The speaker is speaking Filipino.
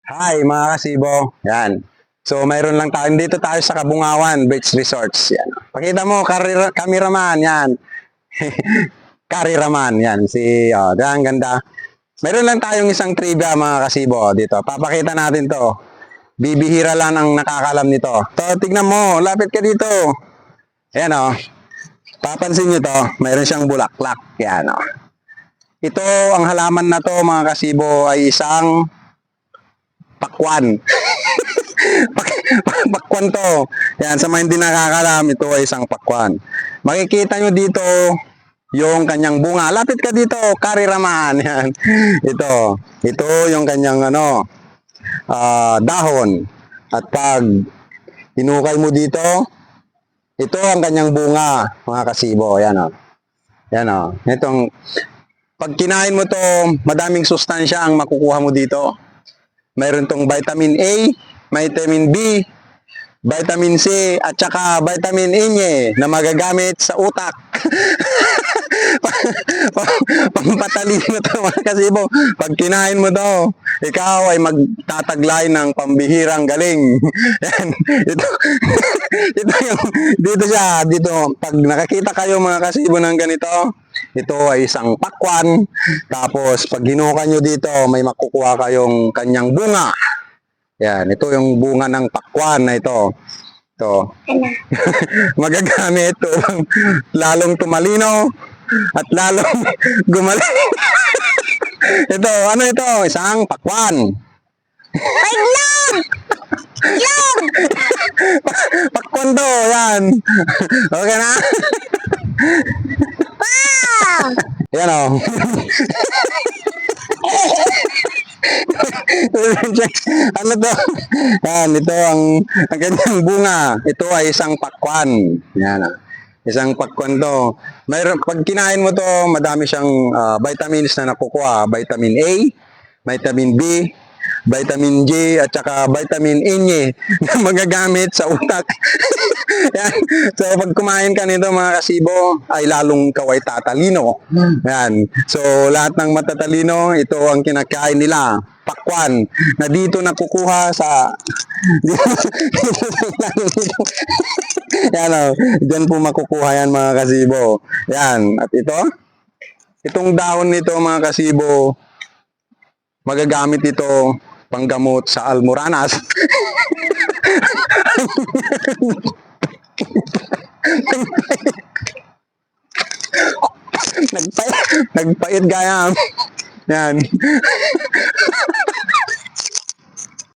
Hi mga kasibo. Yan. So mayroon lang tayo. Dito tayo sa Kabungawan Beach Resorts. Yan. Pakita mo, cameraman. Yan. Kariraman. Yan. Ang ganda. Mayroon lang tayong isang trivia mga kasibo dito. Papakita natin to. Bibihira lang ang nakakalam nito. To, tignan mo. Lapit ka dito. Yan o. Papansin nyo to. Mayroon siyang bulaklak. Yan o. Ito, ang halaman na to mga kasibo ay isang pakwan. Pakwan to. Yan, sa mga hindi nakakalam, ito ay isang pakwan. Makikita nyo dito yung kanyang bunga. Lapit ka dito, kariraman. Yan. Ito yung kanyang dahon. At pag hinukay mo dito, ito ang kanyang bunga, mga kasibo. Yan o. Yan o. Pag kinain mo to, madaming sustansya ang makukuha mo dito. Mayroon tong vitamin A, vitamin B, vitamin C, at saka vitamin E na magagamit sa utak. Pampatalino to mga kasibo. Pag kinain mo to, ikaw ay magtataglay ng pambihirang galing. Yan. Dito, pag nakakita kayo mga kasibo ng ganito, ito ay isang pakwan. Tapos pag ginuka nyo dito, may makukuha kayong kanyang bunga. Yan, ito yung bunga ng pakwan na ito. Ito. Magagamit upang lalong tumalino at lalong gumaling. Ito, ano ito? Isang pakwan. Pakwan to, yan. Okay na? Yan o. Ano to? Yan, ito ang kanyang bunga. Ito ay isang pakwan. Yan o. Isang pakwan to. Pag kinain mo to, madami siyang vitamins na nakukuha. Vitamin A, vitamin B, vitamin G, at saka vitamin E na magagamit sa utak. Yan. So pag kumain ka nito mga kasibo, ay lalong kaway tatalino. Yan. So lahat ng matatalino, ito ang kinakain nila. Pakwan na dito nakukuha sa dito. Yan o. Diyan po makukuha yan mga kasibo. Yan. At itong dahon nito mga kasibo, magagamit ito panggamot sa almoranas. Nagpait gaya. Yan.